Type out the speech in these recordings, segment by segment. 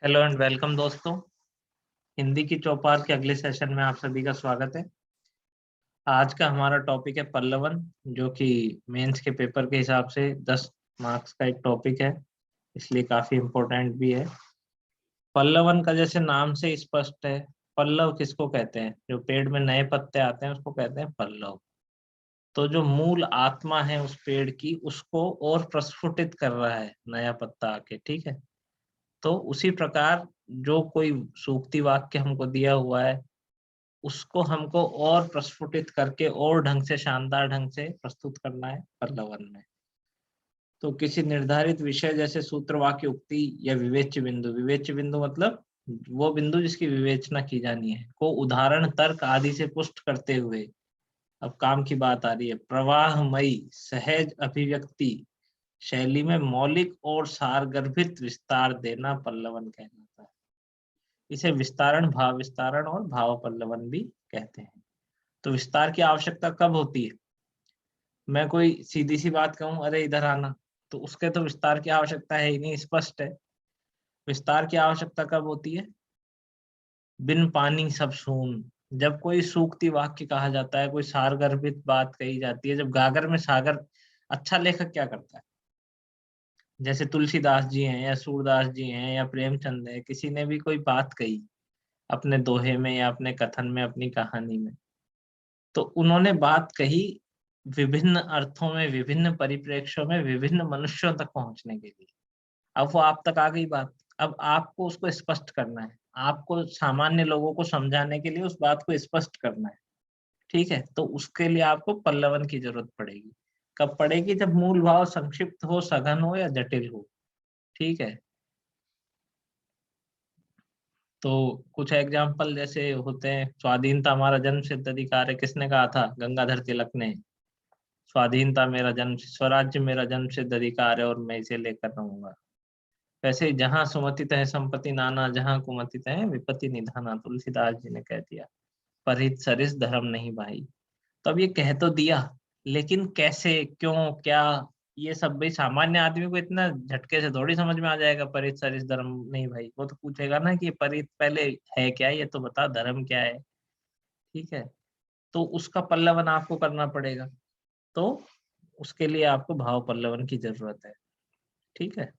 Hello and welcome दोस्तों। हिंदी की चौपाल के अगले सेशन में आप सभी का स्वागत है। आज का हमारा टॉपिक है पल्लवन, जो कि मेंस के पेपर के हिसाब से 10 मार्क्स का एक टॉपिक है, इसलिए काफी इम्पोर्टेंट भी है। पल्लवन का जैसे नाम से स्पष्ट है, पल्लव किसको कहते हैं? जो पेड़ में नए पत्ते आते हैं उसको कहते हैं पल्लव। तो जो मूल आत्मा है उस पेड़ की, उसको और प्रस्फुटित कर रहा है नया पत्ता आके, ठीक है। तो उसी प्रकार जो कोई सूक्ति वाक्य हमको दिया हुआ है, उसको हमको और प्रस्फुटित करके और ढंग से, शानदार ढंग से प्रस्तुत करना है पल्लवन में। तो किसी निर्धारित विषय जैसे सूत्र, वाक्य, उक्ति या विवेच्य बिंदु, विवेच्य बिंदु मतलब वो बिंदु जिसकी विवेचना की जानी है, को उदाहरण, तर्क आदि से पुष्ट करते हुए, अब काम की बात आ रही है, प्रवाहमयी सहज अभिव्यक्ति शैली में मौलिक और सारगर्भित विस्तार देना पल्लवन कहलाता है। इसे विस्तारण, भाव विस्तारण और भाव पल्लवन भी कहते हैं। तो विस्तार की आवश्यकता कब होती है? मैं कोई सीधी सी बात कहूं, अरे इधर आना, तो उसके तो विस्तार की आवश्यकता है ही नहीं, स्पष्ट है। विस्तार की आवश्यकता कब होती है? बिन पानी सब सून, जब कोई सूक्ति वाक्य कहा जाता है, कोई सारगर्भित बात कही जाती है, जब गागर में सागर। अच्छा लेखक क्या करता है? जैसे तुलसीदास जी हैं या सूरदास जी हैं या प्रेमचंद है, किसी ने भी कोई बात कही अपने दोहे में या अपने कथन में, अपनी कहानी में, तो उन्होंने बात कही विभिन्न अर्थों में, विभिन्न परिप्रेक्ष्यों में, विभिन्न मनुष्यों तक पहुंचने के लिए। अब वो आप तक आ गई बात, अब आपको उसको स्पष्ट करना है, आपको सामान्य लोगों को समझाने के लिए उस बात को स्पष्ट करना है, ठीक है। तो उसके लिए आपको पल्लवन की जरूरत पड़ेगी। कब पड़ेगी? जब मूल भाव संक्षिप्त हो, सघन हो या जटिल हो, ठीक है। तो कुछ एग्जाम्पल जैसे होते हैं, स्वाधीनता हमारा जन्म सिद्ध अधिकार है, किसने कहा था? गंगाधर तिलक ने। स्वाधीनता मेरा जन्म, स्वराज्य मेरा जन्म सिद्ध अधिकार है और मैं इसे लेकर रहूंगा। वैसे ही जहां सुमति है संपत्ति नाना, जहां कुमति है विपत्ति निधाना, तुलसीदास जी ने कह दिया। परहित सरिस धर्म नहीं भाई। तो अब ये कह तो दिया, लेकिन कैसे, क्यों, क्या, ये सब भाई सामान्य आदमी को इतना झटके से थोड़ी समझ में आ जाएगा। परित सरिस धर्म नहीं भाई, वो तो पूछेगा ना कि परित पहले है क्या, ये तो बता, धर्म क्या है, ठीक है। तो उसका पल्लवन आपको करना पड़ेगा। तो उसके लिए आपको भाव पल्लवन की जरूरत है, ठीक है।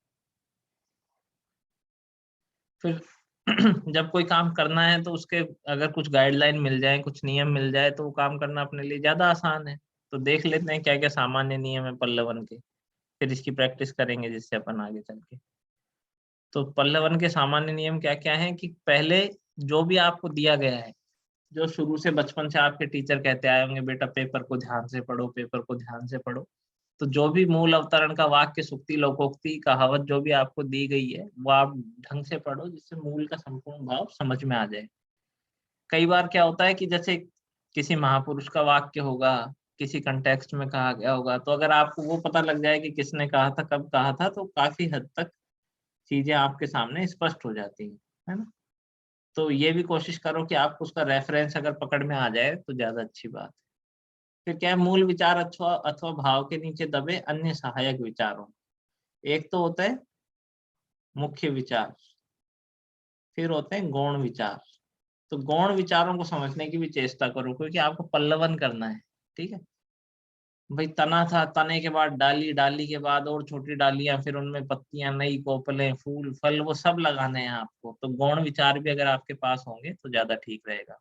फिर जब कोई काम करना है तो उसके अगर कुछ गाइडलाइन मिल जाए, कुछ नियम मिल जाए, तो वो काम करना अपने लिए ज्यादा आसान है। तो देख लेते हैं क्या क्या सामान्य नियम है पल्लवन के, फिर इसकी प्रैक्टिस करेंगे जिससे अपन आगे चल के। तो पल्लवन के सामान्य नियम क्या क्या हैं कि पहले जो भी आपको दिया गया है, जो शुरू से बचपन से आपके टीचर कहते आए होंगे, बेटा पेपर को ध्यान से पढ़ो, पेपर को ध्यान से पढ़ो। तो जो भी मूल अवतरण का वाक्य, सुक्ति, लोकोक्ति, कहावत जो भी आपको दी गई है, वो आप ढंग से पढ़ो, जिससे मूल का संपूर्ण भाव समझ में आ जाए। कई बार क्या होता है कि जैसे किसी महापुरुष का वाक्य होगा, किसी कंटेक्स्ट में कहा गया होगा, तो अगर आपको वो पता लग जाए कि किसने कहा था, कब कहा था, तो काफी हद तक चीजें आपके सामने स्पष्ट हो जाती हैं, है ना। तो ये भी कोशिश करो कि आपको उसका रेफरेंस अगर पकड़ में आ जाए तो ज्यादा अच्छी बात है। फिर क्या है, मूल विचार अथवा अथवा भाव के नीचे दबे अन्य सहायक विचारों। एक तो होता है मुख्य विचार, फिर होते हैं गौण विचार। तो गौण विचारों को समझने की भी चेष्टा करो, क्योंकि आपको पल्लवन करना है, ठीक है। भाई तना था, तने के बाद डाली, डाली के बाद और छोटी डालियां, फिर उनमें पत्तियां, नई कोपलें, फूल, फल, वो सब लगाने हैं आपको। तो गौण विचार भी अगर आपके पास होंगे तो ज्यादा ठीक रहेगा।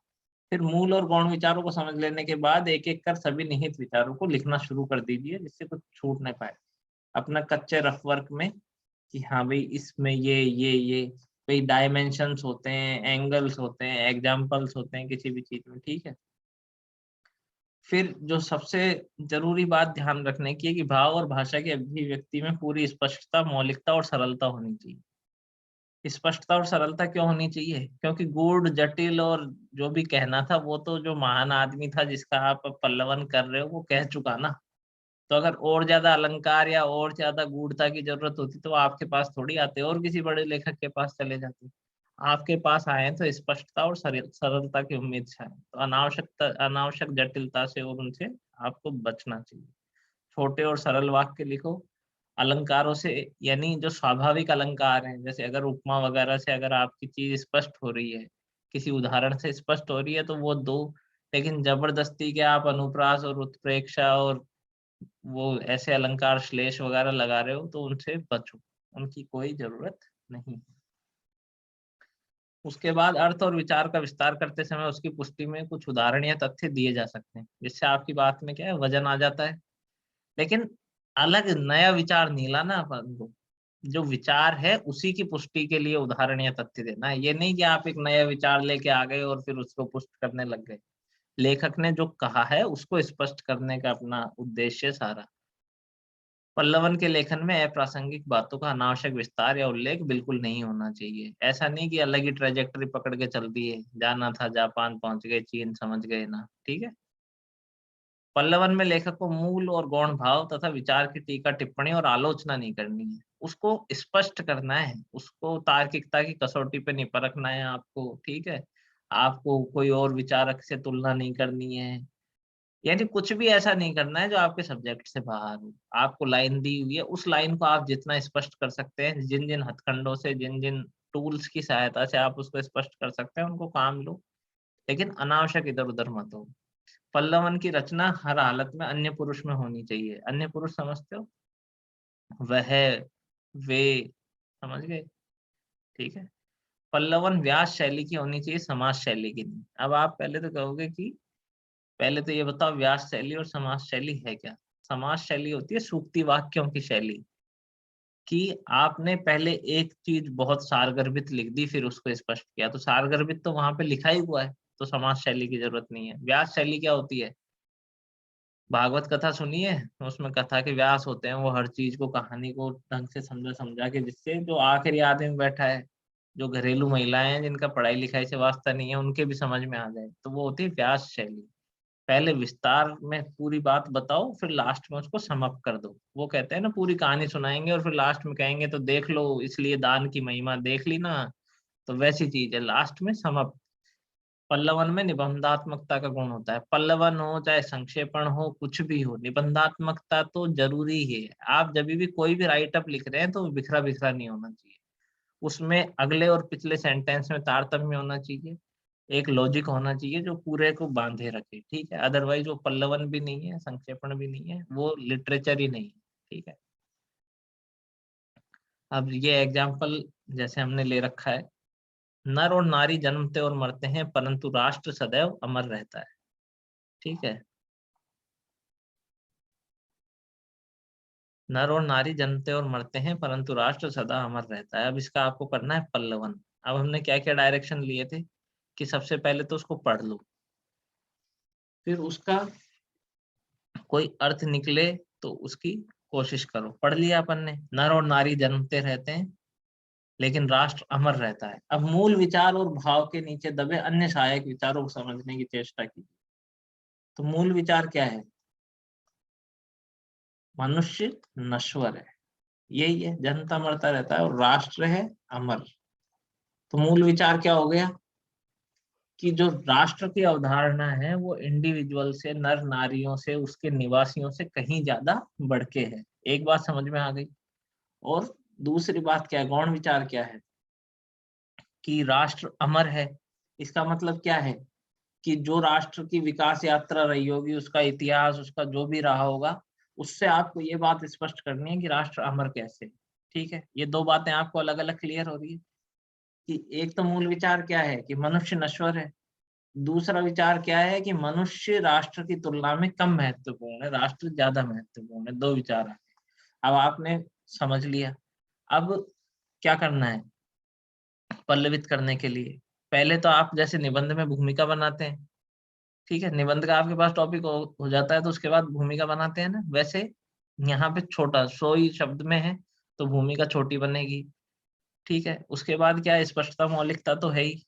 फिर मूल और गौण विचारों को समझ लेने के बाद एक एक कर सभी निहित विचारों को लिखना शुरू कर दीजिए, जिससे कुछ छूट न पाए अपना कच्चे रफ वर्क में, कि हाँ भाई इसमें ये भाई डायमेंशंस होते हैं, एंगल्स होते हैं, एग्जाम्पल्स होते हैं किसी भी चीज में, ठीक है। फिर जो सबसे जरूरी बात ध्यान रखने की है कि भाव और भाषा की अभिव्यक्ति में पूरी स्पष्टता, मौलिकता और सरलता होनी चाहिए। स्पष्टता और सरलता क्यों होनी चाहिए? क्योंकि गूढ़, जटिल और जो भी कहना था, वो तो जो महान आदमी था जिसका आप पल्लवन कर रहे हो, वो कह चुका ना। तो अगर और ज्यादा अलंकार या और ज्यादा गूढ़ता की जरूरत होती तो आपके पास थोड़ी आते, और किसी बड़े लेखक के पास चले जाते। आपके पास आए तो स्पष्टता और सरलता की उम्मीद से आए, तो अनावश्यक जटिलता से और उनसे आपको बचना चाहिए। छोटे और सरल वाक्य लिखो, अलंकारों से, यानी जो स्वाभाविक अलंकार हैं, जैसे अगर उपमा वगैरह से अगर आपकी चीज स्पष्ट हो रही है, किसी उदाहरण से स्पष्ट हो रही है तो वो दो, लेकिन जबरदस्ती के आप अनुप्रास और उत्प्रेक्षा और वो ऐसे अलंकार श्लेष वगैरह लगा रहे हो तो उनसे बचो, उनकी कोई जरूरत नहीं। उसके बाद अर्थ और विचार का विस्तार करते समय उसकी पुष्टि में कुछ उदाहरण या तथ्य दिए जा सकते हैं, जिससे आपकी बात में क्या है, वजन आ जाता है। लेकिन अलग नया विचार नहीं लाना अपन को, जो विचार है उसी की पुष्टि के लिए उदाहरण या तथ्य देना है। ये नहीं कि आप एक नया विचार लेके आ गए और फिर उसको पुष्ट करने लग गए। लेखक ने जो कहा है उसको स्पष्ट करने का अपना उद्देश्य सारा। पल्लवन के लेखन में अप्रासंगिक बातों का अनावश्यक विस्तार या उल्लेख बिल्कुल नहीं होना चाहिए। ऐसा नहीं कि अलग ही ट्रेजेक्टरी पकड़ के चल दिए, जाना था जापान पहुंच गए, चीन समझ गए ना, ठीक है। पल्लवन में लेखक को मूल और गौण भाव तथा विचार की टीका टिप्पणी और आलोचना नहीं करनी है, उसको स्पष्ट करना है, उसको तार्किकता की कसौटी पे नहीं परखना है आपको, ठीक है। आपको कोई और विचारक से तुलना नहीं करनी है, यानी कुछ भी ऐसा नहीं करना है जो आपके सब्जेक्ट से बाहर हो। आपको लाइन दी हुई है, उस लाइन को आप जितना स्पष्ट कर सकते हैं, जिन जिन हथकंडों से, जिन जिन टूल्स की सहायता से आप उसको स्पष्ट कर सकते हैं, उनको काम लो, लेकिन अनावश्यक इधर उधर मत हो। पल्लवन की रचना हर हालत में अन्य पुरुष में होनी चाहिए। अन्य पुरुष समझते हो, वह, वे, समझ गए, ठीक है। पल्लवन व्यास शैली की होनी चाहिए, समाज शैली की नहीं। अब आप पहले तो कहोगे कि पहले तो ये बताओ व्यास शैली और समाज शैली है क्या। समाज शैली होती है सूक्ति वाक्यों की शैली, कि आपने पहले एक चीज बहुत सारगर्भित लिख दी फिर उसको स्पष्ट किया, तो सारगर्भित तो वहां पे लिखा ही हुआ है, तो समाज शैली की जरूरत नहीं है। व्यास शैली क्या होती है, भागवत कथा सुनिए, उसमें कथा के व्यास होते हैं, वो हर चीज को, कहानी को ढंग से समझा समझा के, जिससे जो आखिरी आदमी बैठा है, जो घरेलू महिलाएं हैं जिनका पढ़ाई लिखाई से वास्ता नहीं है, उनके भी समझ में आ जाए, तो वो होती है व्यास शैली। पहले विस्तार में पूरी बात बताओ, फिर लास्ट में उसको सम अप कर दो। वो कहते हैं ना, पूरी कहानी सुनाएंगे और फिर लास्ट में कहेंगे तो देख लो, इसलिए दान की महिमा देख ली ना, तो वैसी चीज है, लास्ट में सम अप। पल्लवन में निबंधात्मकता का गुण होता है, पल्लवन हो चाहे संक्षेपण हो, कुछ भी हो, निबंधात्मकता तो जरूरी है। आप जब भी कोई भी राइट अप लिख रहे हैं तो बिखरा बिखरा नहीं होना चाहिए, उसमें अगले और पिछले सेंटेंस में तारतम्य होना चाहिए, एक लॉजिक होना चाहिए जो पूरे को बांधे रखे, ठीक है। अदरवाइज वो पल्लवन भी नहीं है, संक्षेपण भी नहीं है, वो लिटरेचर ही नहीं है, ठीक है। अब ये एग्जाम्पल जैसे हमने ले रखा है, नर और नारी जन्मते और मरते हैं परंतु राष्ट्र सदैव अमर रहता है, ठीक है। नर और नारी जन्मते और मरते हैं परंतु राष्ट्र सदा अमर रहता है। अब इसका आपको करना है पल्लवन। अब हमने क्या क्या डायरेक्शन लिए थे, कि सबसे पहले तो उसको पढ़ लो, फिर उसका कोई अर्थ निकले तो उसकी कोशिश करो। पढ़ लिया अपन ने, नर और नारी जन्मते रहते हैं लेकिन राष्ट्र अमर रहता है। अब मूल विचार और भाव के नीचे दबे अन्य सहायक विचारों को समझने की चेष्टा की। तो मूल विचार क्या है, मनुष्य नश्वर है, यही है, जन्मता मरता रहता है, और राष्ट्र है अमर। तो मूल विचार क्या हो गया, कि जो राष्ट्र की अवधारणा है वो इंडिविजुअल से, नर नारियों से, उसके निवासियों से कहीं ज्यादा बढ़ के है। एक बात समझ में आ गई। और दूसरी बात क्या है, गौण विचार क्या है, कि राष्ट्र अमर है। इसका मतलब क्या है, कि जो राष्ट्र की विकास यात्रा रही होगी, उसका इतिहास, उसका जो भी रहा होगा, उससे आपको ये बात स्पष्ट करनी है कि राष्ट्र अमर कैसे, ठीक है। ये दो बातें आपको अलग अलग क्लियर हो रही है, कि एक तो मूल विचार क्या है कि मनुष्य नश्वर है, दूसरा विचार क्या है कि मनुष्य राष्ट्र की तुलना में कम महत्वपूर्ण है, राष्ट्र ज्यादा महत्वपूर्ण है। दो विचार है। अब आपने समझ लिया। अब क्या करना है पल्लवित करने के लिए, पहले तो आप जैसे निबंध में भूमिका बनाते हैं, ठीक है, निबंध का आपके पास टॉपिक हो जाता है तो उसके बाद भूमिका बनाते हैं ना, वैसे यहाँ पे छोटा 100 ही शब्द में है तो भूमिका छोटी बनेगी, ठीक है। उसके बाद क्या है, स्पष्टता मौलिकता तो है ही,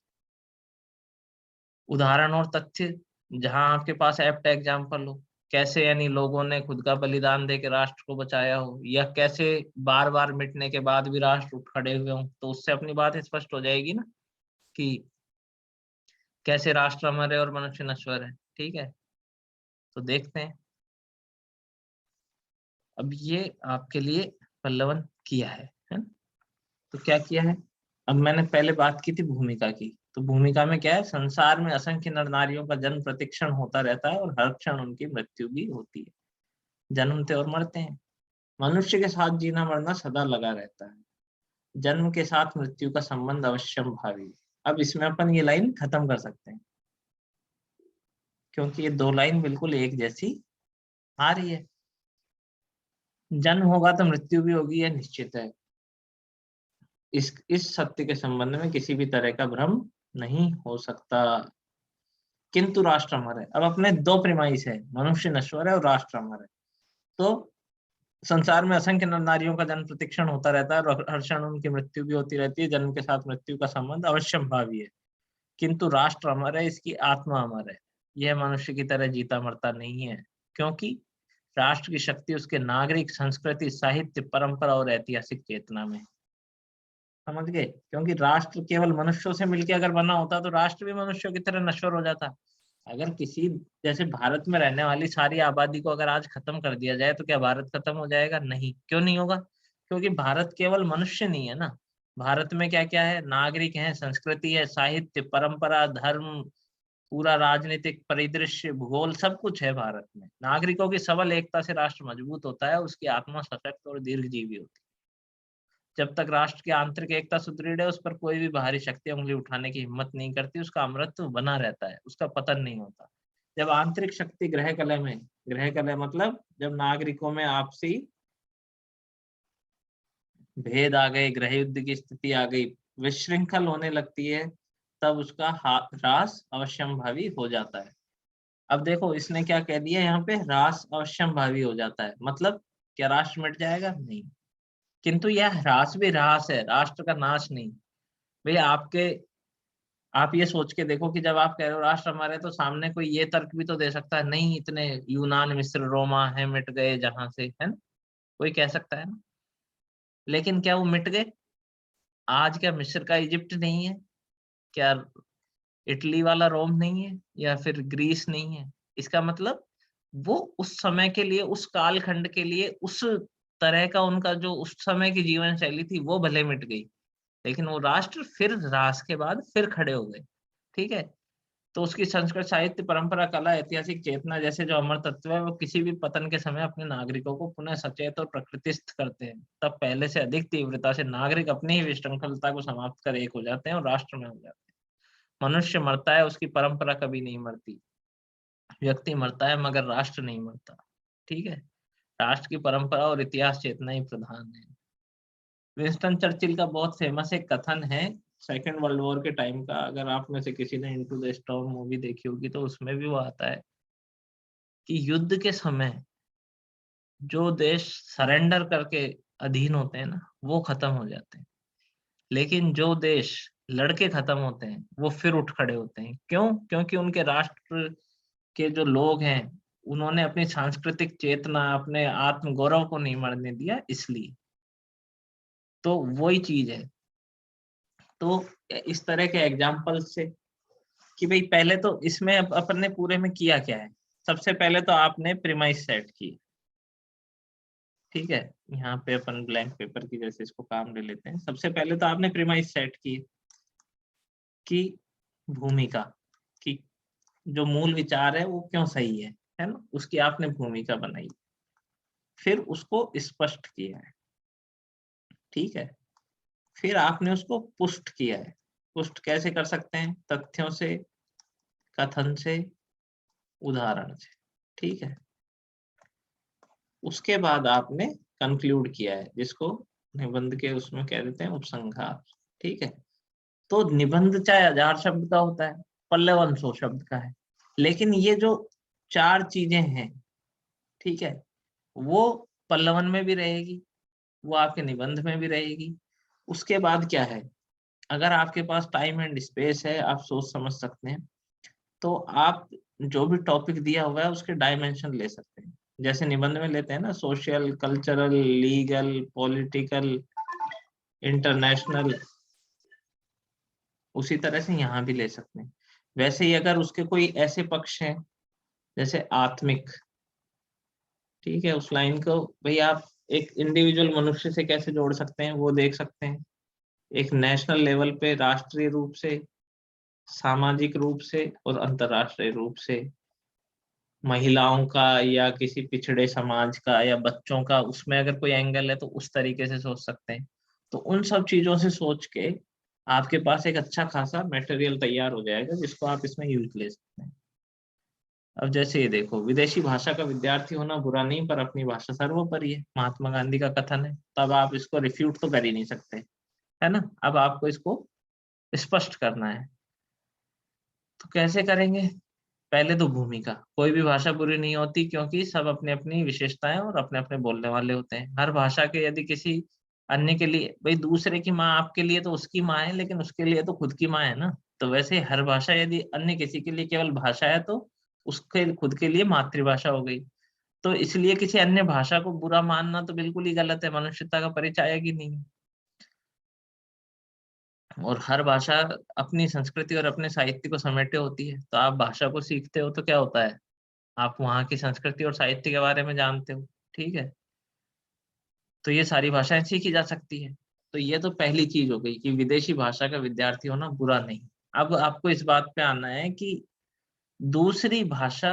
उदाहरण और तथ्य, जहां आपके पास एप्ट एग्जाम्पल हो, कैसे यानी लोगों ने खुद का बलिदान दे के राष्ट्र को बचाया हो, या कैसे बार बार मिटने के बाद भी राष्ट्र उठ खड़े हुए हों, तो उससे अपनी बात स्पष्ट हो जाएगी ना, कि कैसे राष्ट्र अमर है और मनुष्य नश्वर है, ठीक है। तो देखते हैं। अब ये आपके लिए पल्लवन किया है ना? तो क्या किया है? अब मैंने पहले बात की थी भूमिका की, तो भूमिका में क्या है, संसार में असंख्य नर नारियों का जन्म प्रतिक्षण होता रहता है और हर क्षण उनकी मृत्यु भी होती है। जन्मते और मरते हैं। मनुष्य के साथ जीना मरना सदा लगा रहता है। जन्म के साथ मृत्यु का संबंध अवश्यम भावी। अब इसमें अपन ये लाइन खत्म कर सकते हैं, क्योंकि ये दो लाइन बिल्कुल एक जैसी आ रही है। जन्म होगा तो मृत्यु भी होगी, यह निश्चित है। इस सत्य के संबंध में किसी भी तरह का भ्रम नहीं हो सकता। किंतु राष्ट्र अमर है। अब अपने दो प्रिमाइस है, मनुष्य नश्वर है और राष्ट्र अमर है। तो संसार में असंख्य नर नारियों का जन्म प्रतिक्षण होता रहता है और हर क्षण उनकी मृत्यु भी होती रहती है। जन्म के साथ मृत्यु का संबंध अवश्यम भावी है, किंतु राष्ट्र अमर है, इसकी आत्मा अमर है। यह मनुष्य की तरह जीता मरता नहीं है, क्योंकि राष्ट्र की शक्ति उसके नागरिक, संस्कृति, साहित्य, परंपरा और ऐतिहासिक चेतना में। समझ गए? क्योंकि राष्ट्र केवल मनुष्यों से मिलकर अगर बना होता तो राष्ट्र भी मनुष्यों की तरह नश्वर हो जाता। अगर किसी जैसे भारत में रहने वाली सारी आबादी को अगर आज खत्म कर दिया जाए तो क्या भारत खत्म हो जाएगा? नहीं। क्यों नहीं होगा? क्योंकि भारत केवल मनुष्य नहीं है ना। भारत में क्या क्या है? नागरिक है, संस्कृति है, साहित्य, परंपरा, धर्म, पूरा राजनीतिक परिदृश्य, भूगोल, सब कुछ है भारत में। नागरिकों की सबल एकता से राष्ट्र मजबूत होता है, उसकी आत्मा सशक्त और दीर्घजीवी होती है। जब तक राष्ट्र की आंतरिक एकता सुदृढ़ है, उस पर कोई भी बाहरी शक्ति उंगली उठाने की हिम्मत नहीं करती, उसका अमरत्व बना रहता है, उसका पतन नहीं होता। जब आंतरिक शक्ति ग्रह कलह में, ग्रह कलह मतलब जब नागरिकों में आपसी भेद आ गए, गृह युद्ध की स्थिति आ गई, विशृंखल होने लगती है, तब उसका ह्रास अवश्यम भावी हो जाता है। अब देखो इसने क्या कह दिया यहाँ पे, ह्रास अवश्यम भावी हो जाता है, मतलब क्या राष्ट्र मिट जाएगा? नहीं। किंतु यह ह्रास भी ह्रास है, राष्ट्र का नाश नहीं। भैया आप ये सोच के देखो कि जब आप कह रहे हो राष्ट्र हमारे, तो सामने कोई ये तर्क भी तो दे सकता है, नहीं इतने यूनान, मिस्र, रोमा है मिट गए जहां से, है ना? कोई कह सकता है ना। लेकिन क्या वो मिट गए? आज क्या मिस्र का इजिप्ट नहीं है? क्या इटली वाला रोम नहीं है? या फिर ग्रीस नहीं है? इसका मतलब वो उस समय के लिए, उस कालखंड के लिए, उस तरह का उनका जो उस समय की जीवन शैली थी वो भले मिट गई, लेकिन वो राष्ट्र फिर ह्रास के बाद फिर खड़े हो गए। ठीक है? तो उसकी संस्कृत, साहित्य, परंपरा, कला, ऐतिहासिक चेतना जैसे जो अमर तत्व है, वो किसी भी पतन के समय अपने नागरिकों को पुनः सचेत और प्रकृतिस्थ करते हैं। तब पहले से अधिक तीव्रता से नागरिक अपनी ही विशृंखलता को समाप्त कर एक हो जाते हैं और राष्ट्र में हो जाते हैं। मनुष्य मरता है, उसकी परंपरा कभी नहीं मरती। व्यक्ति मरता है मगर राष्ट्र नहीं मरता। ठीक है? राष्ट्र की परंपरा और इतिहास चेतना ही प्रधान है। विंस्टन चर्चिल का बहुत फेमस एक कथन है सेकेंड वर्ल्ड वॉर के टाइम का, अगर आप में से किसी ने इनटू द स्टॉर्म मूवी देखी होगी तो उसमें भी वो आता है कि युद्ध के समय जो देश सरेंडर करके अधीन होते हैं ना, वो खत्म हो जाते हैं। लेकिन जो देश लड़के खत्म होते हैं वो फिर उठ खड़े होते हैं। क्यों? क्योंकि उनके राष्ट्र के जो लोग हैं उन्होंने अपनी सांस्कृतिक चेतना, अपने आत्म गौरव को नहीं मरने दिया, इसलिए। तो वही चीज है। तो इस तरह के एग्जाम्पल से कि भाई पहले तो इसमें अपन ने पूरे में किया क्या है। सबसे पहले तो आपने प्रीमाइस सेट की। ठीक है? यहाँ पे अपन ब्लैंक पेपर की जैसे इसको काम ले लेते हैं। सबसे पहले तो आपने प्रीमाइस सेट की कि भूमिका की जो मूल विचार है वो क्यों सही है ना? उसकी आपने भूमिका बनाई, फिर उसको स्पष्ट किया है। ठीक है? फिर आपने उसको पुष्ट किया है। पुष्ट कैसे कर सकते हैं? तथ्यों से, कथन से, उदाहरण से। ठीक है? उसके बाद आपने कंक्लूड किया है, जिसको निबंध के उसमें कह देते हैं उपसंहार। ठीक है? तो निबंध चाहे 1000 शब्द का होता है, पल्लवन 100 शब्द का है, लेकिन ये जो 4 चीजें हैं, ठीक है, वो पल्लवन में भी रहेगी, वो आपके निबंध में भी रहेगी। उसके बाद क्या है, अगर आपके पास टाइम एंड स्पेस है, आप सोच समझ सकते हैं, तो आप जो भी टॉपिक दिया हुआ है उसके डायमेंशन ले सकते हैं। जैसे निबंध में लेते हैं ना, social, cultural, legal, political, international, उसी तरह से यहाँ भी ले सकते हैं। वैसे ही अगर उसके कोई ऐसे पक्ष हैं जैसे आत्मिक, ठीक है, उस लाइन को भाई आप एक इंडिविजुअल मनुष्य से कैसे जोड़ सकते हैं वो देख सकते हैं, एक नेशनल लेवल पे, राष्ट्रीय रूप से, सामाजिक रूप से और अंतर्राष्ट्रीय रूप से, महिलाओं का या किसी पिछड़े समाज का या बच्चों का, उसमें अगर कोई एंगल है तो उस तरीके से सोच सकते हैं। तो उन सब चीजों से सोच के आपके पास एक अच्छा खासा मटेरियल तैयार हो जाएगा जिसको आप इसमें यूज ले सकते हैं। अब जैसे ये देखो, विदेशी भाषा का विद्यार्थी होना बुरा नहीं पर अपनी भाषा सर्वोपरि है, महात्मा गांधी का कथन है। तब आप इसको रिफ्यूट तो कर ही नहीं सकते, है ना। अब आपको इसको स्पष्ट करना है, तो कैसे करेंगे? पहले तो भूमिका, कोई भी भाषा बुरी नहीं होती क्योंकि सब अपनी अपनी विशेषताएं और अपने अपने बोलने वाले होते हैं। हर भाषा के यदि किसी अन्य के लिए, भाई दूसरे की माँ आपके लिए तो उसकी माँ है, लेकिन उसके लिए तो खुद की माँ है ना। तो वैसे हर भाषा यदि अन्य किसी के लिए केवल भाषा है तो उसके खुद के लिए मातृभाषा हो गई। तो इसलिए किसी अन्य भाषा को बुरा मानना तो बिल्कुल ही गलत है, मनुष्यता का परिचायक ही नहीं है। और हर भाषा अपनी संस्कृति और अपने साहित्य को समेटे होती है। तो आप भाषा को सीखते हो तो क्या होता है, आप वहाँ की संस्कृति और साहित्य के बारे में जानते हो, ठीक है। तो ये सारी भाषाएं सीखी जा सकती है। तो ये तो पहली चीज हो गई कि विदेशी भाषा का विद्यार्थी होना बुरा नहीं। अब आपको इस बात पे आना है कि दूसरी भाषा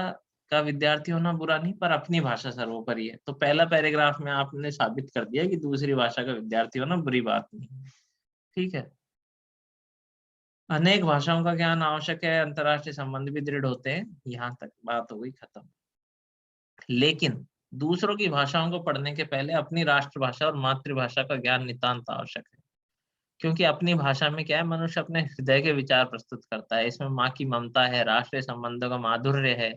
का विद्यार्थी होना बुरा नहीं पर अपनी भाषा सर्वोपरि है। तो पहला पैराग्राफ में आपने साबित कर दिया कि दूसरी भाषा का विद्यार्थी होना बुरी बात नहीं है, ठीक है। अनेक भाषाओं का ज्ञान आवश्यक है, अंतर्राष्ट्रीय संबंध भी दृढ़ होते हैं, यहाँ तक बात हो गई खत्म। लेकिन दूसरों की भाषाओं को पढ़ने के पहले अपनी राष्ट्रभाषा और मातृभाषा का ज्ञान नितांत आवश्यक है। क्योंकि अपनी भाषा में क्या है, मनुष्य अपने हृदय के विचार प्रस्तुत करता है। इसमें माँ की ममता है, राष्ट्रीय संबंधों का माधुर्य है,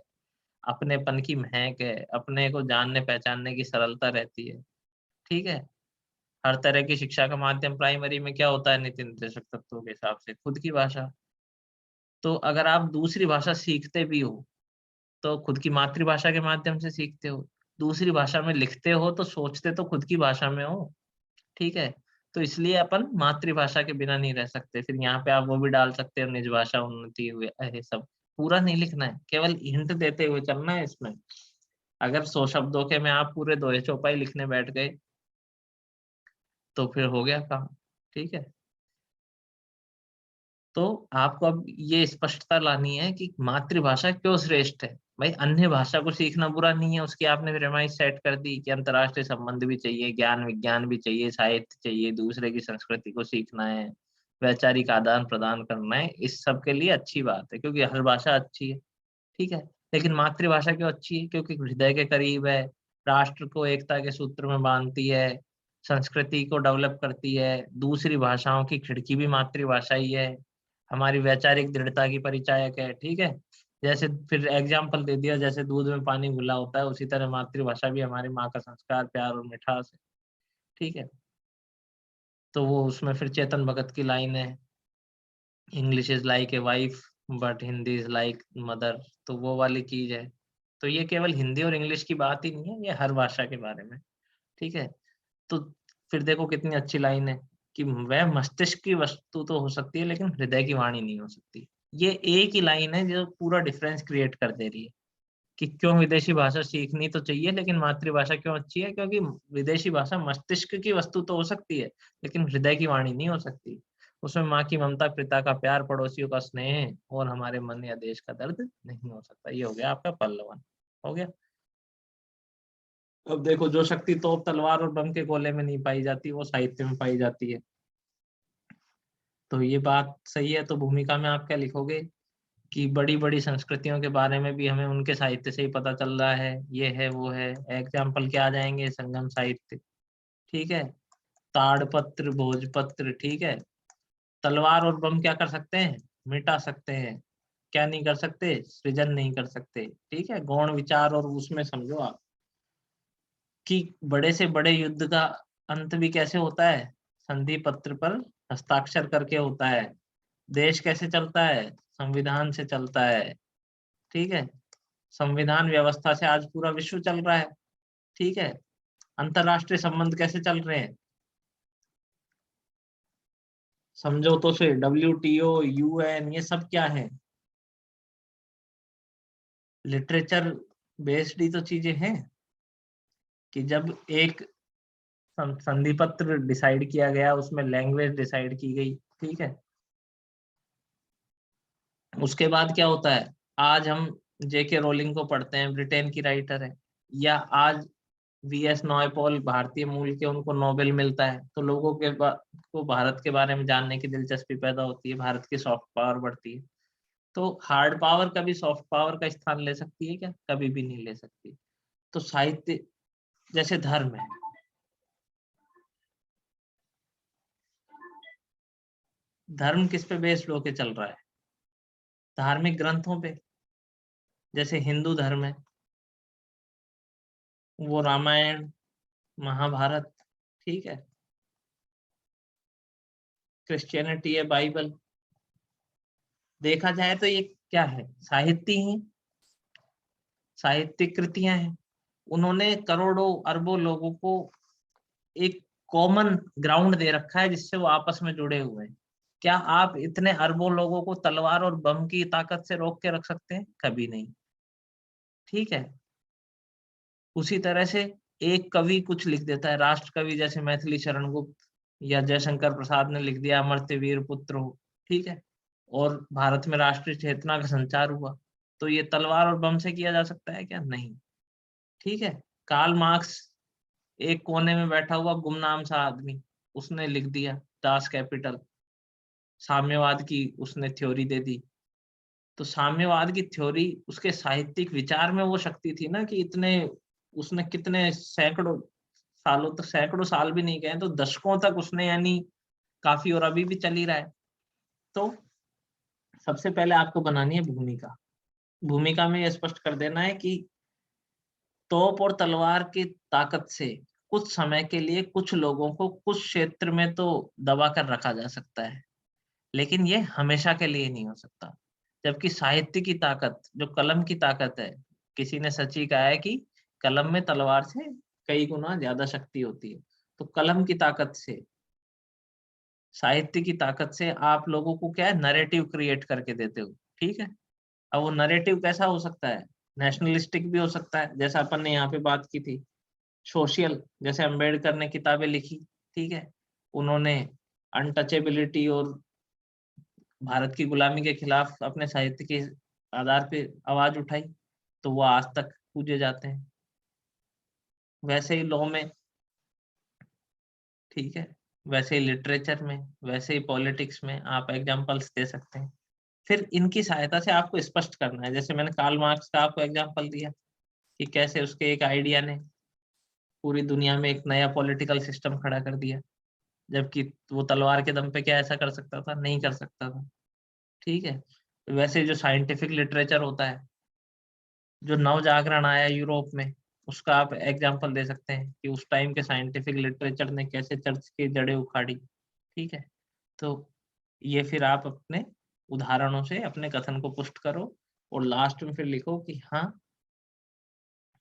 अपनेपन की महक है, अपने को जानने पहचानने की सरलता रहती है, ठीक है। हर तरह की शिक्षा का माध्यम प्राइमरी में क्या होता है नितिन, निर्देशक तत्वों के हिसाब से खुद की भाषा। तो अगर आप दूसरी भाषा सीखते भी हो तो खुद की मातृभाषा के माध्यम से सीखते हो, दूसरी भाषा में लिखते हो तो सोचते तो खुद की भाषा में हो, ठीक है। तो इसलिए अपन मातृभाषा के बिना नहीं रह सकते। फिर यहाँ पे आप वो भी डाल सकते हो, निज भाषा उन्नति हुए, अरे सब पूरा नहीं लिखना है, केवल हिंट देते हुए चलना है इसमें। अगर 100 शब्दों के में आप पूरे दोहे चौपाई लिखने बैठ गए तो फिर हो गया काम, ठीक है। तो आपको अब ये स्पष्टता लानी है कि मातृभाषा क्यों श्रेष्ठ है। भाई अन्य भाषा को सीखना बुरा नहीं है, उसकी आपने फरमाइश सेट कर दी कि अंतर्राष्ट्रीय संबंध भी चाहिए, ज्ञान विज्ञान भी चाहिए, साहित्य चाहिए, दूसरे की संस्कृति को सीखना है, वैचारिक आदान प्रदान करना है, इस सब के लिए अच्छी बात है क्योंकि हर भाषा अच्छी है, ठीक है। लेकिन मातृभाषा क्यों अच्छी है? क्योंकि हृदय के करीब है, राष्ट्र को एकता के सूत्र में बांधती है, संस्कृति को डेवलप करती है, दूसरी भाषाओं की खिड़की भी मातृभाषा ही है, हमारी वैचारिक दृढ़ता की परिचायक है, ठीक है। जैसे फिर एग्जाम्पल दे दिया, जैसे दूध में पानी घुला होता है उसी तरह मातृभाषा भी हमारी माँ का संस्कार, प्यार और मिठास है, ठीक है। तो वो उसमें फिर चेतन भगत की लाइन है, English is like a wife but Hindi is like mother. तो वो वाली चीज है। तो ये केवल हिंदी और इंग्लिश की बात ही नहीं है, ये हर भाषा के बारे में, ठीक है। तो फिर देखो कितनी अच्छी लाइन है कि वह मस्तिष्क की वस्तु तो हो सकती है लेकिन हृदय की वाणी नहीं हो सकती। ये एक ही लाइन है जो पूरा डिफरेंस क्रिएट कर दे रही है कि क्यों विदेशी भाषा सीखनी तो चाहिए लेकिन मातृभाषा क्यों अच्छी है। क्योंकि विदेशी भाषा मस्तिष्क की वस्तु तो हो सकती है लेकिन हृदय की वाणी नहीं हो सकती। उसमें माँ की ममता, पिता का प्यार, पड़ोसियों का स्नेह और हमारे मन या देश का दर्द नहीं हो सकता। ये हो गया आपका पल्लवन, हो गया। अब देखो, जो शक्ति तोप तलवार और बम के गोले में नहीं पाई जाती वो साहित्य में पाई जाती है। तो ये बात सही है। तो भूमिका में आप क्या लिखोगे कि बड़ी बड़ी संस्कृतियों के बारे में भी हमें उनके साहित्य से ही पता चल रहा है, ये है वो है। एग्जाम्पल क्या आ जाएंगे, संगम साहित्य, ठीक है, ताड़पत्र, भोजपत्र, ठीक है। तलवार और बम क्या कर सकते हैं, मिटा सकते हैं। क्या नहीं कर सकते, सृजन नहीं कर सकते, ठीक है। गौण विचार, और उसमें समझो आप कि बड़े से बड़े युद्ध का अंत भी कैसे होता है, संधि पत्र पर हस्ताक्षर करके होता है। देश कैसे चलता है, संविधान से चलता है, ठीक है। संविधान व्यवस्था से आज पूरा विश्व चल रहा है, ठीक है। अंतरराष्ट्रीय संबंध कैसे चल रहे हैं, समझौतों से, WTO, UN, ये सब क्या है, लिटरेचर बेस्ड ही तो चीजें हैं। कि जब एक संधि पत्र डिसाइड किया गया, उसमें लैंग्वेज डिसाइड की गई, ठीक है। उसके बाद क्या होता है, आज हम जेके रोलिंग को पढ़ते हैं, ब्रिटेन की राइटर है, या आज वीएस नॉयपॉल भारतीय मूल के, उनको नोबेल मिलता है, तो लोगों के को भारत के बारे में जानने की दिलचस्पी पैदा होती है, भारत की सॉफ्ट पावर बढ़ती है। तो हार्ड पावर कभी सॉफ्ट पावर का स्थान ले सकती है क्या? कभी भी नहीं ले सकती। तो साहित्य, जैसे धर्म है, धर्म किस पे बेस्ड होके चल रहा है? धार्मिक ग्रंथों पे। जैसे हिंदू धर्म है, वो रामायण, महाभारत, ठीक है। क्रिश्चियनिटी है, बाइबल। देखा जाए तो ये क्या है, साहित्य ही, साहित्यिक कृतियां हैं। उन्होंने करोड़ों अरबों लोगों को एक कॉमन ग्राउंड दे रखा है जिससे वो आपस में जुड़े हुए हैं। क्या आप इतने अरबों लोगों को तलवार और बम की ताकत से रोक के रख सकते हैं? कभी नहीं, ठीक है। उसी तरह से एक कवि कुछ लिख देता है, राष्ट्र कवि, जैसे मैथिली शरण गुप्त या जयशंकर प्रसाद ने लिख दिया अमर्त्य वीर पुत्र हो, ठीक है, और भारत में राष्ट्रीय चेतना का संचार हुआ। तो ये तलवार और बम से किया जा सकता है क्या? नहीं, ठीक है। कार्ल मार्क्स, एक कोने में बैठा हुआ गुमनाम सा आदमी, उसने लिख दिया दास कैपिटल, साम्यवाद की उसने थ्योरी दे दी। तो साम्यवाद की थ्योरी, उसके साहित्यिक विचार में वो शक्ति थी ना, कि इतने, उसने कितने सैकड़ों सालों तक, सैकड़ों साल भी नहीं गए तो दशकों तक उसने, यानी काफी, और अभी भी चल ही रहा है। तो सबसे पहले आपको बनानी है भूमिका। भूमिका में ये स्पष्ट कर देना है कि तोप और तलवार की ताकत से कुछ समय के लिए कुछ लोगों को कुछ क्षेत्र में तो दबा कर रखा जा सकता है, लेकिन ये हमेशा के लिए नहीं हो सकता। जबकि साहित्य की ताकत, जो कलम की ताकत है, किसी ने सच ही कहा है कि कलम में तलवार से कई गुना ज्यादा शक्ति होती है। तो कलम की ताकत से, साहित्य की ताकत से आप लोगों को क्या है, नैरेटिव क्रिएट करके देते हो, ठीक है। अब वो नैरेटिव कैसा हो सकता है? नेशनलिस्टिक भी हो सकता है, जैसा अपन ने यहाँ पे बात की थी। सोशल, जैसे अम्बेडकर ने किताबें लिखी, ठीक है, उन्होंने अनटचेबिलिटी और भारत की गुलामी के खिलाफ अपने साहित्य के आधार पे आवाज उठाई, तो वो आज तक पूजे जाते हैं। वैसे ही लॉ में, ठीक है, वैसे ही लिटरेचर में, वैसे ही पॉलिटिक्स में आप एग्जांपल्स दे सकते हैं। फिर इनकी सहायता से आपको स्पष्ट करना है, जैसे मैंने कार्ल मार्क्स का आपको एग्जांपल दिया कि कैसे उसके एक आइडिया ने पूरी दुनिया में एक नया पॉलिटिकल सिस्टम खड़ा कर दिया, जबकि वो तलवार के दम पे क्या ऐसा कर सकता था? नहीं कर सकता था, ठीक है। वैसे जो साइंटिफिक लिटरेचर होता है, जो नव जागरण आया यूरोप में, उसका आप एग्जांपल दे सकते हैं कि उस टाइम के साइंटिफिक लिटरेचर ने कैसे चर्च की जड़ें उखाड़ी, ठीक है। तो ये फिर आप अपने उदाहरणों से अपने कथन को पुष्ट करो, और लास्ट में फिर लिखो कि हाँ,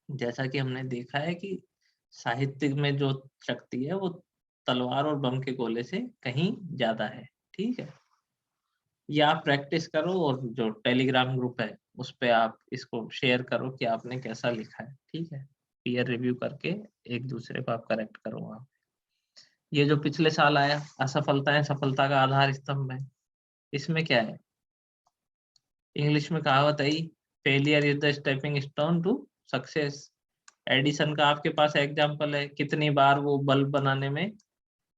जैसा कि हमने देखा है कि साहित्य में जो शक्ति है वो तलवार और बम के गोले से कहीं ज्यादा है, ठीक है। ये आप प्रैक्टिस करो, और जो टेलीग्राम ग्रुप है उस पे आप इसको शेयर करो कि आपने कैसा लिखा है, ठीक है। पीयर रिव्यू करके एक दूसरे को आप करेक्ट करो। आप, ये जो पिछले साल आया, असफलताएं सफलता का आधार स्तंभ है, इसमें क्या है? इंग्लिश में कहावत है, failure is the stepping stone to success. Edison का आपके पास एग्जाम्पल है, कितनी बार वो बल्ब बनाने में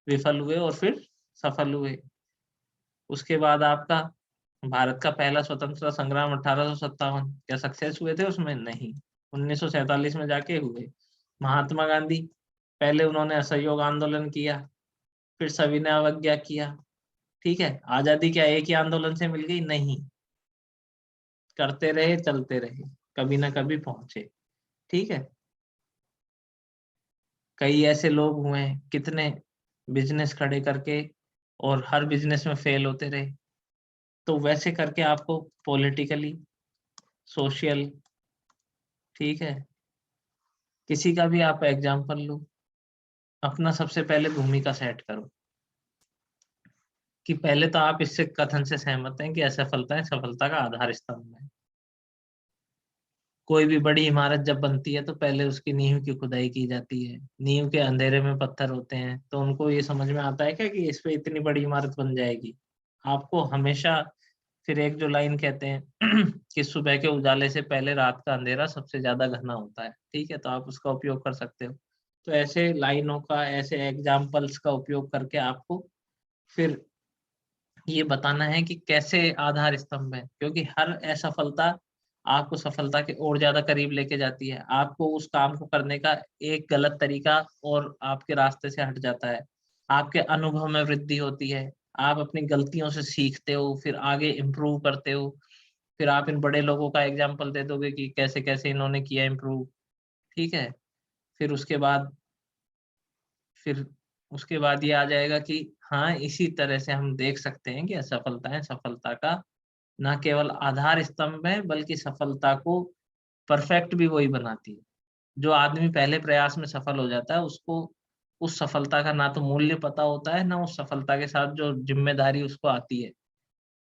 विफल हुए और फिर सफल हुए। उसके बाद आपका भारत का पहला स्वतंत्रता संग्राम 1857, क्या सक्सेस हुए थे उसमें? नहीं, 1947 में जाके हुए। महात्मा गांधी, पहले उन्होंने असहयोग आंदोलन किया, फिर सविनय अवज्ञा किया, ठीक है। आजादी क्या एक ही आंदोलन से मिल गई? नहीं, करते रहे, चलते रहे, कभी ना कभी पहुंचे, ठीक है। कई ऐसे लोग हुए हैं, कितने बिजनेस खड़े करके, और हर बिजनेस में फेल होते रहे। तो वैसे करके आपको पॉलिटिकली, सोशल, ठीक है, किसी का भी आप एग्जाम्पल लो, अपना सबसे पहले भूमिका सेट करो कि पहले तो आप इससे कथन से सहमत हैं कि असफलता है सफलता का आधार स्तंभ है। कोई भी बड़ी इमारत जब बनती है तो पहले उसकी नींव की खुदाई की जाती है। नींव के अंधेरे में पत्थर होते हैं, तो उनको ये समझ में आता है क्या कि इस पे इतनी बड़ी इमारत बन जाएगी। आपको हमेशा फिर एक जो लाइन कहते हैं कि सुबह के उजाले से पहले रात का अंधेरा सबसे ज्यादा घना होता है, ठीक है, तो आप उसका उपयोग कर सकते हो। तो ऐसे लाइनों का, ऐसे एग्जाम्पल्स का उपयोग करके आपको फिर ये बताना है कि कैसे आधार स्तंभ है, क्योंकि हर असफलता आपको सफलता के और ज्यादा करीब लेके जाती है। आपको उस काम को करने का एक गलत तरीका और आपके रास्ते से हट जाता है। आपके अनुभव में वृद्धि होती है, आप अपनी गलतियों से सीखते हो, फिर आगे इम्प्रूव करते हो। फिर आप इन बड़े लोगों का एग्जाम्पल दे दोगे कि कैसे कैसे इन्होंने किया इम्प्रूव, ठीक है। फिर फिर उसके बाद ये आ जाएगा कि हाँ, इसी तरह से हम देख सकते हैं कि असफलताएं सफलता का ना केवल आधार स्तंभ है, बल्कि सफलता को परफेक्ट भी वही बनाती है। जो आदमी पहले प्रयास में सफल हो जाता है, उसको उस सफलता का ना तो मूल्य पता होता है, ना उस सफलता के साथ जो ज़िम्मेदारी उसको आती है,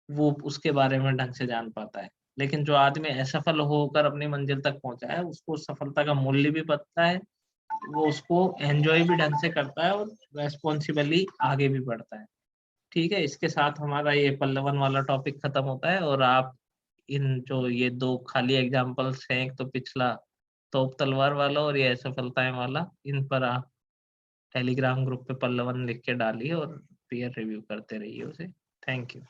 वो उसके बारे में ढंग से जान पाता है। लेकिन जो आदमी असफल होकर अपनी मंज़िल तक पहुँचा है, उसको उस सफलता का मूल्य भी पता है, वो उसको एन्जॉय भी ढंग से करता है और रेस्पॉन्सिबली आगे भी बढ़ता है। ठीक है, इसके साथ हमारा ये पल्लवन वाला टॉपिक खत्म होता है और आप इन जो ये 2 खाली एग्ज़ाम्पल्स हैं, एक तो पिछला तोप तलवार वाला और ये असफलताएँ वाला, इन पर आप टेलीग्राम ग्रुप पे पल्लवन लिख के डालिए और पीयर रिव्यू करते रहिए उसे। Thank you.